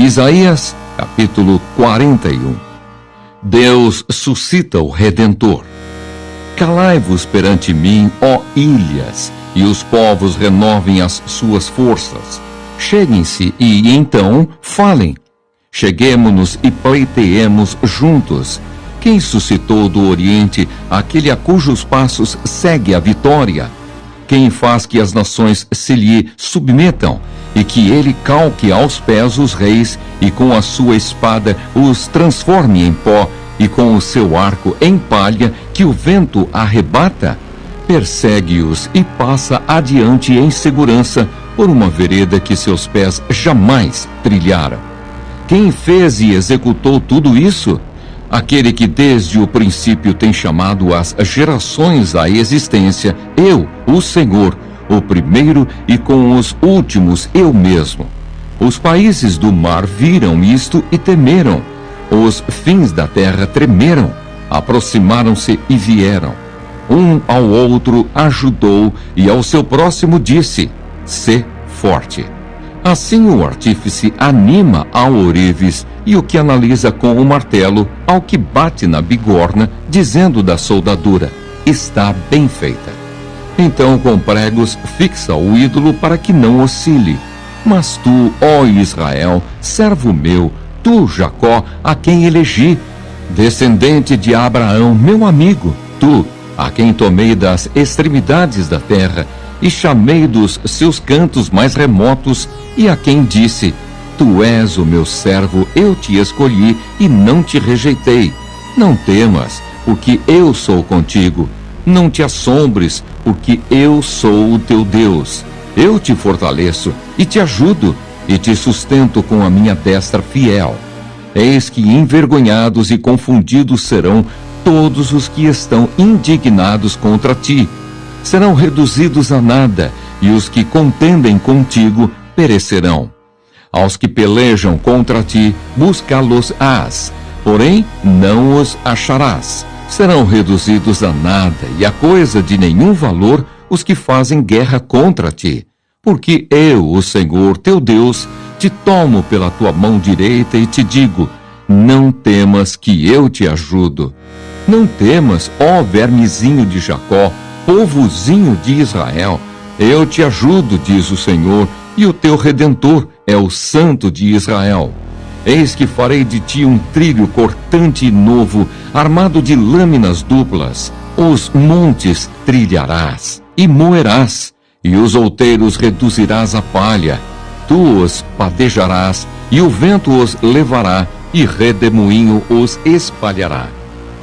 Isaías, capítulo 41. Deus suscita o Redentor. Calai-vos perante mim, ó ilhas, e os povos renovem as suas forças. Cheguem-se e então falem. Cheguemo-nos e pleiteemos juntos. Quem suscitou do Oriente aquele a cujos passos segue a vitória? Quem faz que as nações se lhe submetam e que ele calque aos pés os reis e com a sua espada os transforme em pó e com o seu arco em palha que o vento arrebata? Persegue-os e passa adiante em segurança por uma vereda que seus pés jamais trilharam. Quem fez e executou tudo isso? Aquele que desde o princípio tem chamado as gerações à existência, eu, o Senhor, o primeiro e com os últimos eu mesmo. Os países do mar viram isto e temeram. Os fins da terra tremeram, aproximaram-se e vieram. Um ao outro ajudou e ao seu próximo disse: sê forte. Assim o artífice anima ao ourives e o que analisa com o martelo ao que bate na bigorna, dizendo da soldadura: está bem feita. Então com pregos fixa o ídolo para que não oscile. Mas tu, ó Israel, servo meu, tu, Jacó, a quem elegi, descendente de Abraão, meu amigo, tu, a quem tomei das extremidades da terra e chamei dos seus cantos mais remotos, e a quem disse: tu és o meu servo, eu te escolhi e não te rejeitei. Não temas, porque eu sou contigo. Não te assombres, porque eu sou o teu Deus. Eu te fortaleço e te ajudo e te sustento com a minha destra fiel. Eis que envergonhados e confundidos serão todos os que estão indignados contra ti. Serão reduzidos a nada, e os que contendem contigo perecerão. Aos que pelejam contra ti, buscá-los-ás, porém não os acharás. Serão reduzidos a nada, e a coisa de nenhum valor os que fazem guerra contra ti. Porque eu, o Senhor, teu Deus, te tomo pela tua mão direita e te digo: não temas que eu te ajudo. Não temas, ó vermezinho de Jacó, povozinho de Israel. Eu te ajudo, diz o Senhor, e o teu Redentor é o Santo de Israel. Eis que farei de ti um trilho cortante e novo, armado de lâminas duplas. Os montes trilharás e moerás, e os outeiros reduzirás a palha. Tu os padejarás, e o vento os levará, e redemoinho os espalhará.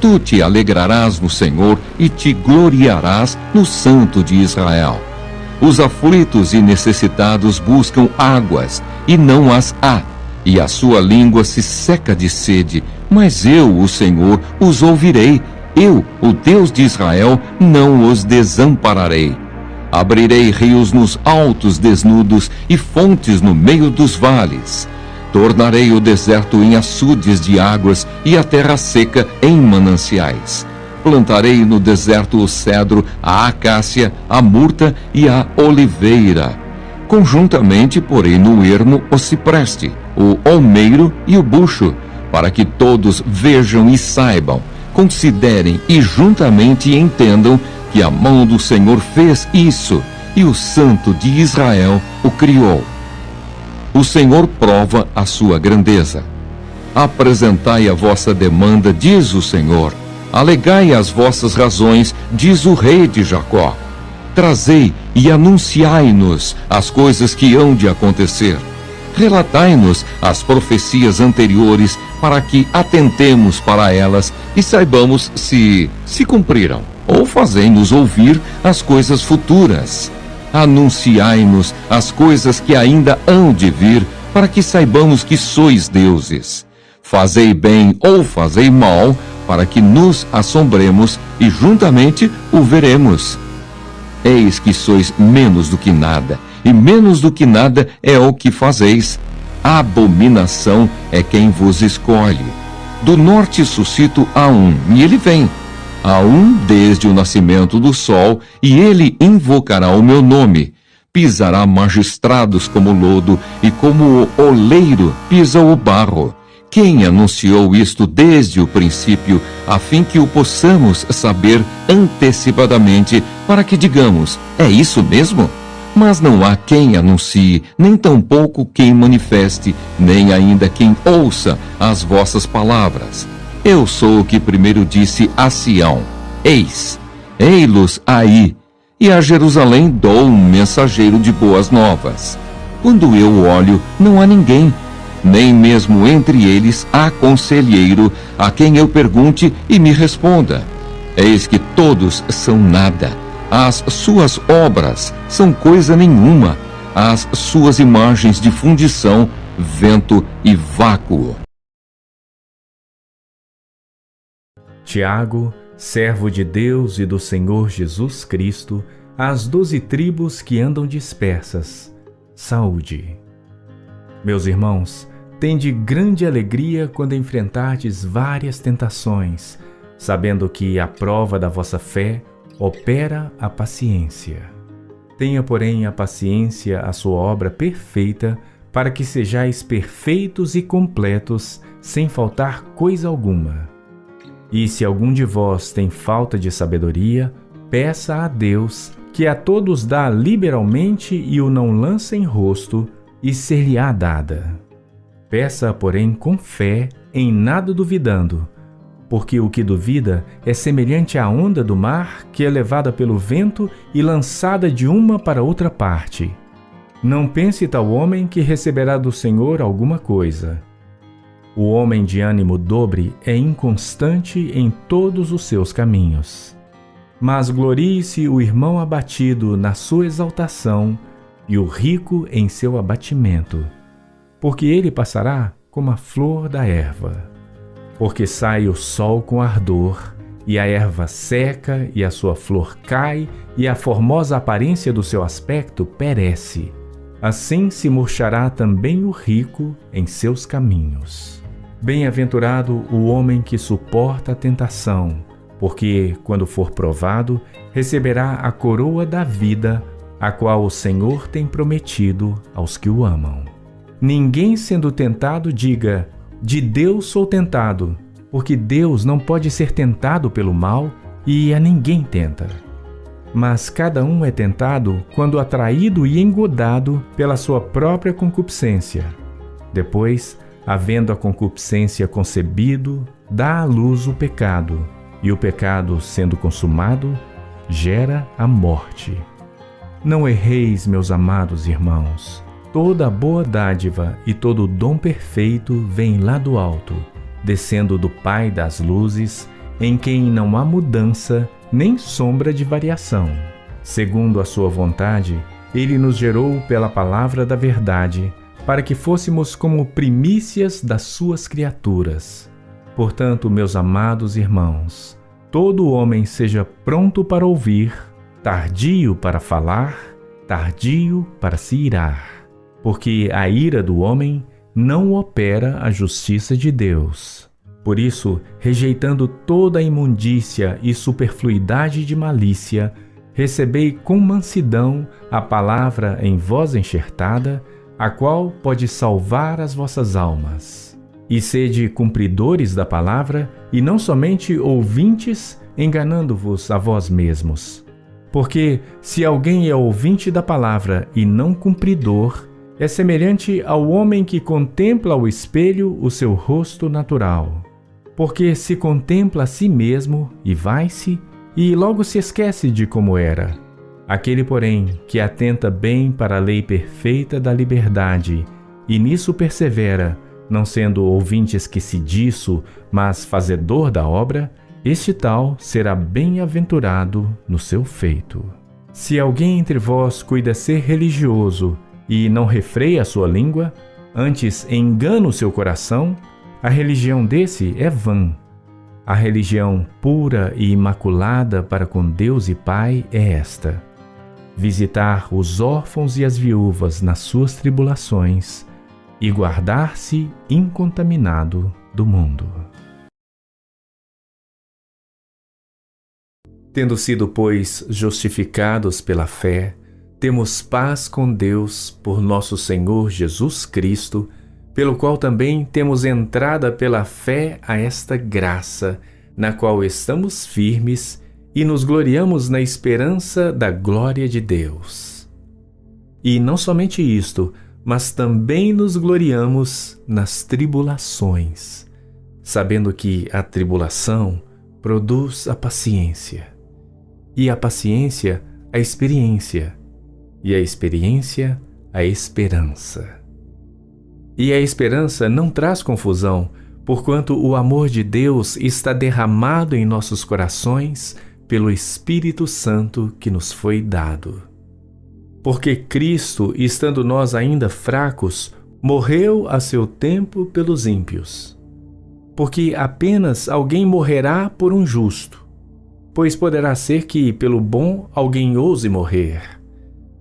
Tu te alegrarás no Senhor e te gloriarás no Santo de Israel. Os aflitos e necessitados buscam águas, e não as há, e a sua língua se seca de sede. Mas eu, o Senhor, os ouvirei. Eu, o Deus de Israel, não os desampararei. Abrirei rios nos altos desnudos e fontes no meio dos vales. Tornarei o deserto em açudes de águas e a terra seca em mananciais. Plantarei no deserto o cedro, a acácia, a murta e a oliveira. Conjuntamente porei no ermo o cipreste, o olmeiro e o bucho, para que todos vejam e saibam, considerem e juntamente entendam que a mão do Senhor fez isso, e o Santo de Israel o criou. O Senhor prova a sua grandeza. Apresentai a vossa demanda, diz o Senhor. Alegai as vossas razões, diz o rei de Jacó. Trazei e anunciai-nos as coisas que hão de acontecer. Relatai-nos as profecias anteriores, para que atentemos para elas e saibamos se cumpriram, ou fazei-nos ouvir as coisas futuras. Anunciai-nos as coisas que ainda hão de vir, para que saibamos que sois deuses. Fazei bem ou fazei mal, para que nos assombremos e juntamente o veremos. Eis que sois menos do que nada, e menos do que nada é o que fazeis. Abominação é quem vos escolhe. Do norte suscito a um, e ele vem. A um desde o nascimento do sol, e ele invocará o meu nome. pisará magistrados como lodo, e como o oleiro pisa o barro. Quem anunciou isto desde o princípio, a fim que o possamos saber antecipadamente, para que digamos, é isso mesmo? Mas não há quem anuncie, nem tampouco quem manifeste, nem ainda quem ouça as vossas palavras. Eu sou o que primeiro disse a Sião, ei-los aí, e a Jerusalém dou um mensageiro de boas novas. Quando eu olho, não há ninguém, nem mesmo entre eles há conselheiro, a quem eu pergunte e me responda. Eis que todos são nada, as suas obras são coisa nenhuma, as suas imagens de fundição, vento e vácuo. Tiago, servo de Deus e do Senhor Jesus Cristo, às 12 tribos que andam dispersas, saúde. Meus irmãos, tende grande alegria quando enfrentardes várias tentações, sabendo que a prova da vossa fé opera a paciência. Tenha, porém, a paciência a sua obra perfeita, para que sejais perfeitos e completos, sem faltar coisa alguma. E se algum de vós tem falta de sabedoria, peça a Deus, que a todos dá liberalmente e o não lança em rosto, e ser-lhe-á dada. Peça, porém, com fé, em nada duvidando, porque o que duvida é semelhante à onda do mar, que é levada pelo vento e lançada de uma para outra parte. Não pense tal homem que receberá do Senhor alguma coisa. O homem de ânimo dobre é inconstante em todos os seus caminhos. Mas glorie-se o irmão abatido na sua exaltação e o rico em seu abatimento, porque ele passará como a flor da erva. Porque sai o sol com ardor, e a erva seca, e a sua flor cai, e a formosa aparência do seu aspecto perece. Assim se murchará também o rico em seus caminhos. Bem-aventurado o homem que suporta a tentação, porque, quando for provado, receberá a coroa da vida, a qual o Senhor tem prometido aos que o amam. Ninguém sendo tentado diga, de Deus sou tentado, porque Deus não pode ser tentado pelo mal e a ninguém tenta. Mas cada um é tentado quando atraído e engodado pela sua própria concupiscência. Depois, havendo a concupiscência concebido, dá à luz o pecado, e o pecado, sendo consumado, gera a morte. Não erreis, meus amados irmãos. Toda a boa dádiva e todo o dom perfeito vem lá do alto, descendo do Pai das luzes, em quem não há mudança nem sombra de variação. Segundo a sua vontade, ele nos gerou pela palavra da verdade, para que fôssemos como primícias das suas criaturas. Portanto, meus amados irmãos, todo homem seja pronto para ouvir, tardio para falar, tardio para se irar. Porque a ira do homem não opera a justiça de Deus. Por isso, rejeitando toda a imundícia e superfluidade de malícia, recebei com mansidão a palavra em vós enxertada, a qual pode salvar as vossas almas. E sede cumpridores da palavra, e não somente ouvintes, enganando-vos a vós mesmos. Porque, se alguém é ouvinte da palavra e não cumpridor, é semelhante ao homem que contempla ao espelho o seu rosto natural. Porque se contempla a si mesmo e vai-se, e logo se esquece de como era. Aquele, porém, que atenta bem para a lei perfeita da liberdade, e nisso persevera, não sendo ouvinte esquecidiço, mas fazedor da obra, este tal será bem-aventurado no seu feito. Se alguém entre vós cuida ser religioso, e não refreia a sua língua, antes engana o seu coração, a religião desse é vã. A religião pura e imaculada para com Deus e Pai é esta: visitar os órfãos e as viúvas nas suas tribulações e guardar-se incontaminado do mundo. Tendo sido, pois, justificados pela fé, temos paz com Deus por nosso Senhor Jesus Cristo, pelo qual também temos entrada pela fé a esta graça, na qual estamos firmes e nos gloriamos na esperança da glória de Deus. E não somente isto, mas também nos gloriamos nas tribulações, sabendo que a tribulação produz a paciência, e a paciência a experiência, e a experiência a esperança. E a esperança não traz confusão, porquanto o amor de Deus está derramado em nossos corações pelo Espírito Santo que nos foi dado. Porque Cristo, estando nós ainda fracos, morreu a seu tempo pelos ímpios. Porque apenas alguém morrerá por um justo, pois poderá ser que, pelo bom, alguém ouse morrer.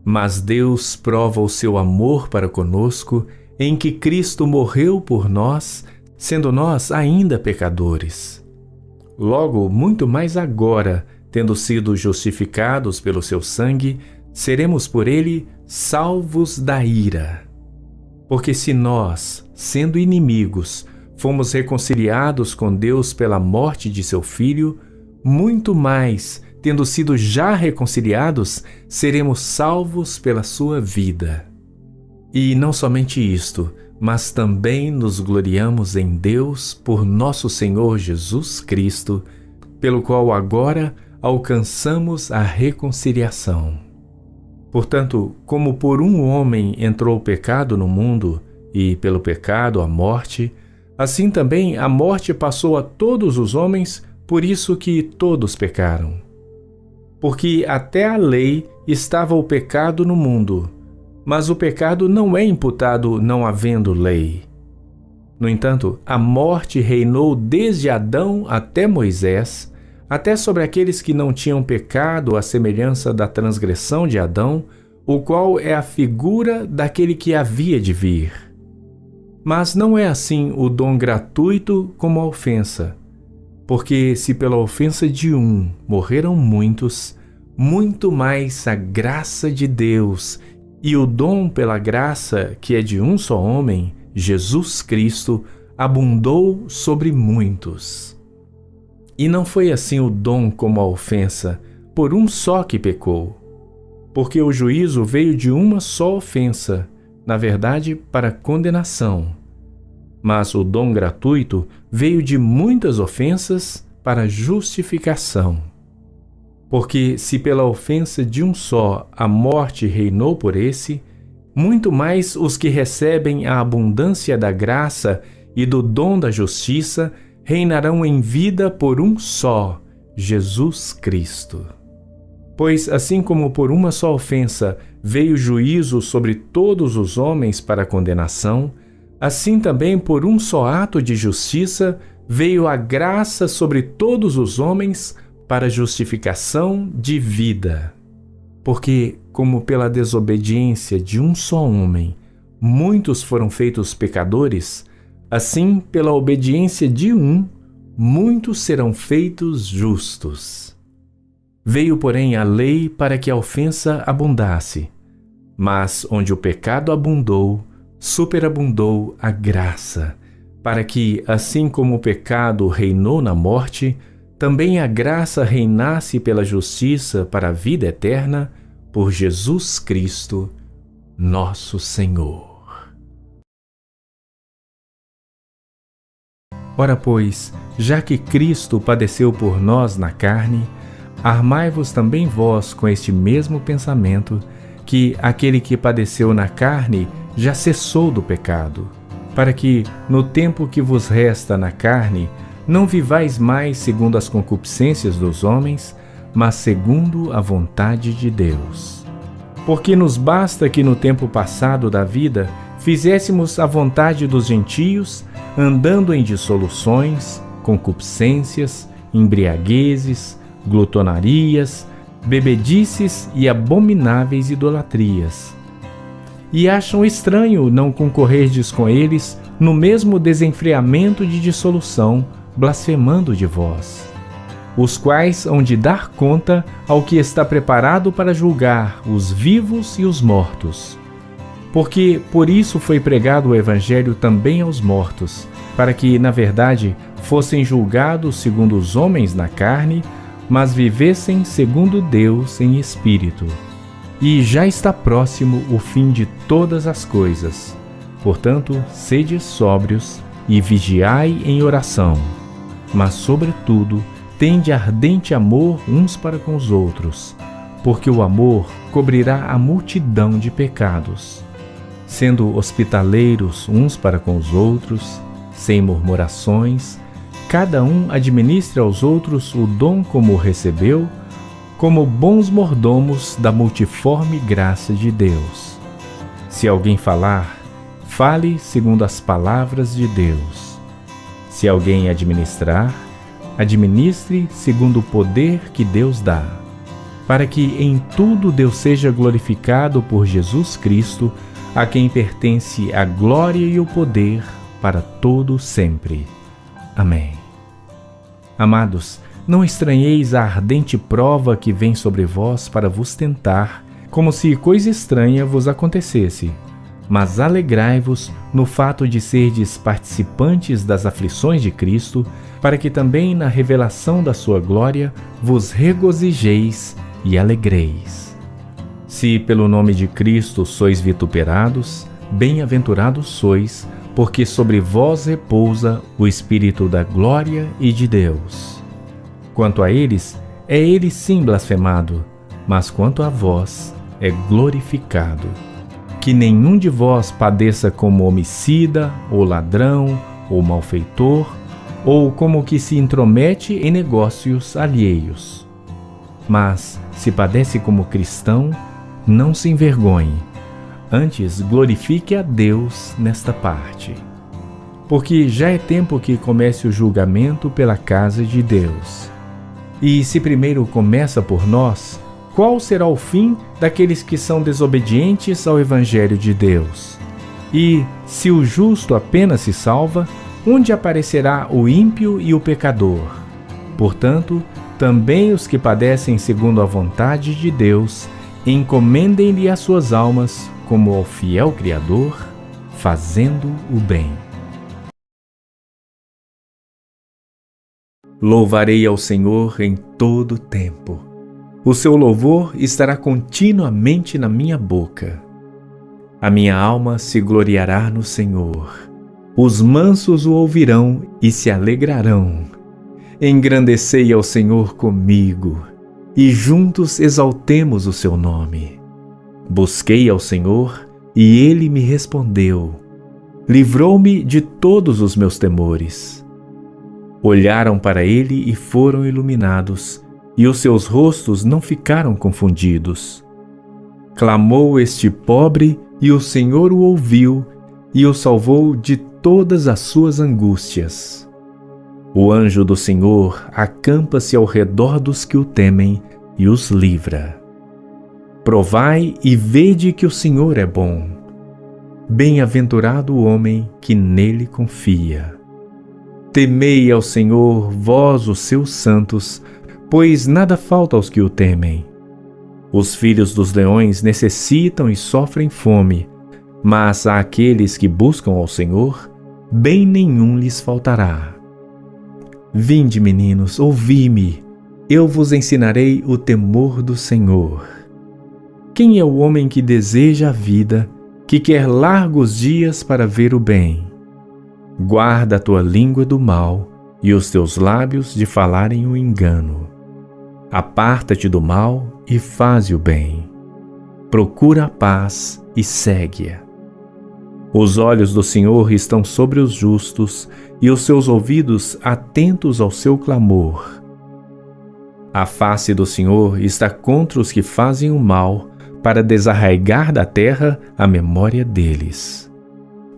Mas Deus prova o seu amor para conosco, em que Cristo morreu por nós, sendo nós ainda pecadores. Logo, muito mais agora, tendo sido justificados pelo seu sangue, seremos por ele salvos da ira. Porque se nós, sendo inimigos, fomos reconciliados com Deus pela morte de seu Filho, muito mais, tendo sido já reconciliados, seremos salvos pela sua vida. E não somente isto, mas também nos gloriamos em Deus por nosso Senhor Jesus Cristo, pelo qual agora alcançamos a reconciliação. Portanto, como por um homem entrou o pecado no mundo, e pelo pecado a morte, assim também a morte passou a todos os homens, por isso que todos pecaram. Porque até a lei estava o pecado no mundo, mas o pecado não é imputado não havendo lei. No entanto, a morte reinou desde Adão até Moisés, até sobre aqueles que não tinham pecado à semelhança da transgressão de Adão, o qual é a figura daquele que havia de vir. Mas não é assim o dom gratuito como a ofensa. Porque se pela ofensa de um morreram muitos, muito mais a graça de Deus e o dom pela graça que é de um só homem, Jesus Cristo, abundou sobre muitos. E não foi assim o dom como a ofensa, por um só que pecou. Porque o juízo veio de uma só ofensa, na verdade para condenação. Mas o dom gratuito veio de muitas ofensas para justificação. Porque se pela ofensa de um só a morte reinou por esse, muito mais os que recebem a abundância da graça e do dom da justiça reinarão em vida por um só, Jesus Cristo. Pois assim como por uma só ofensa veio juízo sobre todos os homens para condenação, assim também por um só ato de justiça veio a graça sobre todos os homens para justificação de vida. Porque, como pela desobediência de um só homem, muitos foram feitos pecadores, assim pela obediência de um, muitos serão feitos justos. Veio, porém, a lei para que a ofensa abundasse, mas onde o pecado abundou, superabundou a graça, para que, assim como o pecado reinou na morte, também a graça reinasse pela justiça para a vida eterna, por Jesus Cristo, nosso Senhor. Ora, pois, já que Cristo padeceu por nós na carne, armai-vos também vós com este mesmo pensamento, que aquele que padeceu na carne já cessou do pecado, para que, no tempo que vos resta na carne, não vivais mais segundo as concupiscências dos homens, mas segundo a vontade de Deus. Porque nos basta que no tempo passado da vida fizéssemos a vontade dos gentios, andando em dissoluções, concupiscências, embriaguezes, glutonarias, bebedices e abomináveis idolatrias. E acham estranho não concorrerdes com eles no mesmo desenfreamento de dissolução, blasfemando de vós. os quais hão de dar conta ao que está preparado para julgar os vivos e os mortos. Porque por isso foi pregado o Evangelho também aos mortos, para que, na verdade, fossem julgados segundo os homens na carne, mas vivessem segundo Deus em espírito. E já está próximo o fim de todas as coisas. Portanto, sede sóbrios e vigiai em oração. Mas, sobretudo, tende ardente amor uns para com os outros, porque o amor cobrirá a multidão de pecados. Sendo hospitaleiros uns para com os outros, sem murmurações, cada um administre aos outros o dom como o recebeu, como bons mordomos da multiforme graça de Deus. Se alguém falar, fale segundo as palavras de Deus. Se alguém administrar, administre segundo o poder que Deus dá, para que em tudo Deus seja glorificado por Jesus Cristo, a quem pertence a glória e o poder para todo sempre. Amém. Amados, não estranheis a ardente prova que vem sobre vós para vos tentar, como se coisa estranha vos acontecesse. Mas alegrai-vos no fato de serdes participantes das aflições de Cristo, para que também na revelação da sua glória vos regozijeis e alegreis. Se pelo nome de Cristo sois vituperados, bem-aventurados sois, porque sobre vós repousa o Espírito da glória e de Deus. Quanto a eles, é ele sim blasfemado, mas quanto a vós, é glorificado. Que nenhum de vós padeça como homicida, ou ladrão, ou malfeitor, ou como que se intromete em negócios alheios. Mas, se padece como cristão, não se envergonhe, antes glorifique a Deus nesta parte. Porque já é tempo que comece o julgamento pela casa de Deus. E se primeiro começa por nós, qual será o fim daqueles que são desobedientes ao Evangelho de Deus? E, se o justo apenas se salva, onde aparecerá o ímpio e o pecador? Portanto, também os que padecem segundo a vontade de Deus, encomendem-lhe as suas almas como ao fiel Criador, fazendo o bem. Louvarei ao Senhor em todo o tempo. O seu louvor estará continuamente na minha boca. A minha alma se gloriará no Senhor. Os mansos o ouvirão e se alegrarão. Engrandecei ao Senhor comigo, e juntos exaltemos o seu nome. Busquei ao Senhor, e ele me respondeu. Livrou-me de todos os meus temores. Olharam para ele e foram iluminados, e os seus rostos não ficaram confundidos. Clamou este pobre, e o Senhor o ouviu, e o salvou de todas as suas angústias. O anjo do Senhor acampa-se ao redor dos que o temem e os livra. Provai e vede que o Senhor é bom. Bem-aventurado o homem que nele confia. Temei ao Senhor, vós os seus santos, pois nada falta aos que o temem. Os filhos dos leões necessitam e sofrem fome, mas àqueles que buscam ao Senhor, bem nenhum lhes faltará. Vinde, meninos, ouvi-me, eu vos ensinarei o temor do Senhor. Quem é o homem que deseja a vida, que quer largos dias para ver o bem? Guarda a tua língua do mal e os teus lábios de falarem o engano. Aparta-te do mal e faze o bem. Procura a paz e segue-a. Os olhos do Senhor estão sobre os justos e os seus ouvidos atentos ao seu clamor. A face do Senhor está contra os que fazem o mal, para desarraigar da terra a memória deles.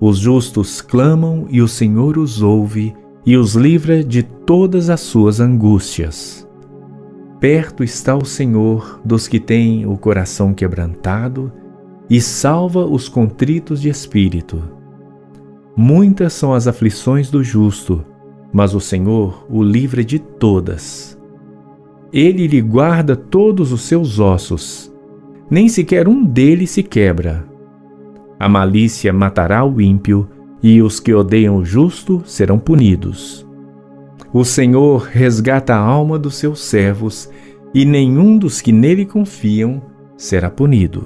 Os justos clamam e o Senhor os ouve e os livra de todas as suas angústias. Perto está o Senhor dos que têm o coração quebrantado e salva os contritos de espírito. Muitas são as aflições do justo, mas o Senhor o livra de todas. ele lhe guarda todos os seus ossos, nem sequer um deles se quebra. A malícia matará o ímpio, e os que odeiam o justo serão punidos. O Senhor resgata a alma dos seus servos, e nenhum dos que nele confiam será punido.